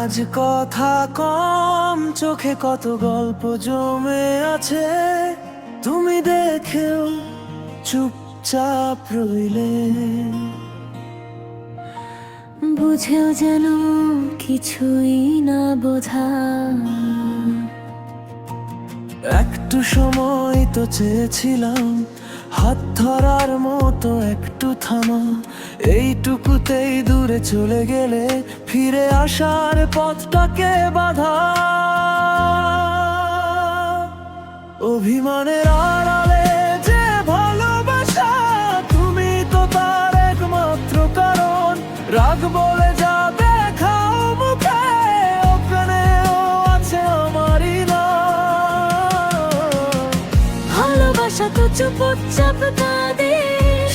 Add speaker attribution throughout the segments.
Speaker 1: আজ কথা কম, চোখে কত গল্প জমে আছে। তুমি দেখেও চুপচাপ রইলে,
Speaker 2: বুঝেও যেন কিছুই না বোঝা।
Speaker 1: একটু সময় তো চেয়েছিলাম, হাত ধরার মতো একটু থামা। এইটুকুতেই দূরে চলে গেলে, ফিরে আসার পথটাকে বাধা। অভিমানের আড়ালে যে ভালোবাসা, তুমি তো তার একমাত্র কারণ। রাগ বলে যা দেখাও মুখে, ওখানেও আছে আমারই না।
Speaker 2: ভালোবাসা তো চুপচাপ কাঁদে,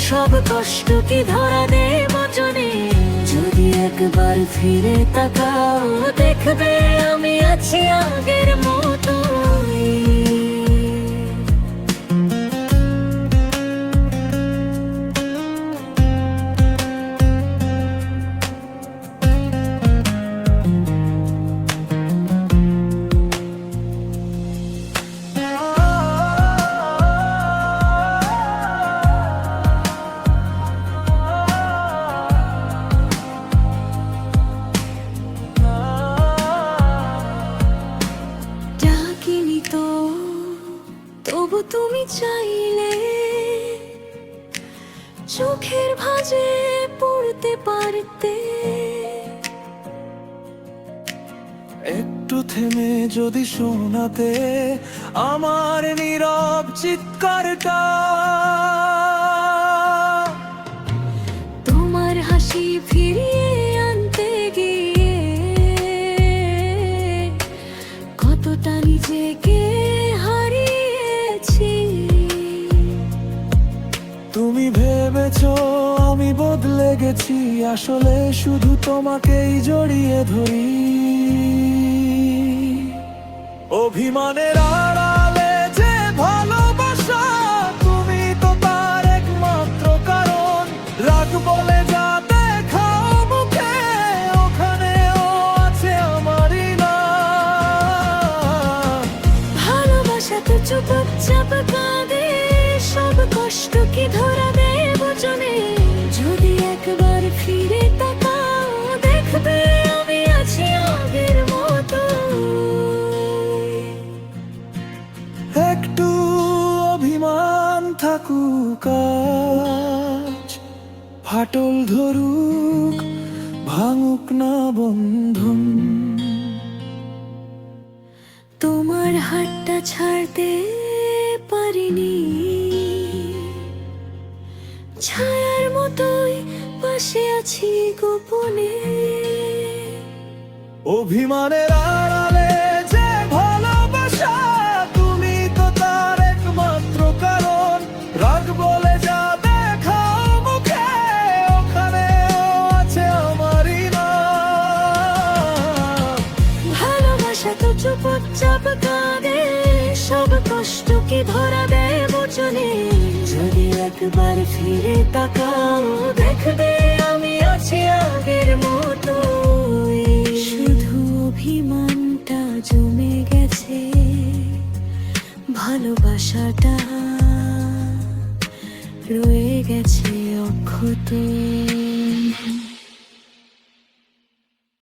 Speaker 2: সব কষ্ট কি ধরা দেব বচনে। যদি একবার ফিরে তাকাও, দেখবে আমি আছি আগের মতোই। ডাকিনি তো, তবু তুমি চাইলে চোখের ভাঁজে পড়তে পারতে।
Speaker 1: একটু থেমে যদি শোনাতে আমার নীরব চিৎকারটা।
Speaker 2: তোমার হাসি ফিরিয়ে আনতে গিয়ে কতটা নিজেকে হারিয়েছি।
Speaker 1: তুমি ভেবেছো আমি বদলে গেছি, আসলে শুধু তোমাকেই জড়িয়ে ধরি। অভিমানের আড়ালে যে ভালোবাসা, তুমি তো তার একমাত্র কারণ। রাগ বলে যা দেখাও মুখে, ওখানেও আছে আমারই না।
Speaker 2: ভালোবাসা তো চুপচাপ কাঁদে, সব কষ্ট কি ধরা দেব বচনে। যদি একবার ফিরে তাকাও, দেখবে আমি আছি আগের মতো।
Speaker 1: একটু অভিমান থাকুক আজ, ফাটল ধরুক, ভাঙুক না বন্ধন।
Speaker 2: তোমার হাতটা ছাড়তে পারিনি, ছায়ার মতোই পাশে আছি গোপনে।
Speaker 1: অভিমানের আড়ালে যে ভালোবাসা, তুমি তো তার একমাত্র কারণ। রাগ বলে যা দেখাও মুখে, ওখানেও আছে আমারই না।
Speaker 2: ভালোবাসা তো চুপচাপ কাঁদে, সব কষ্ট কি ধরা দেব বচনে। যদি একবার ফিরে তাকাও, দেখবে আমি আছি আগের মতোই। শুধু অভিমানটা জমে গেছে, ভালোবাসাটা রয়ে গেছে অক্ষত।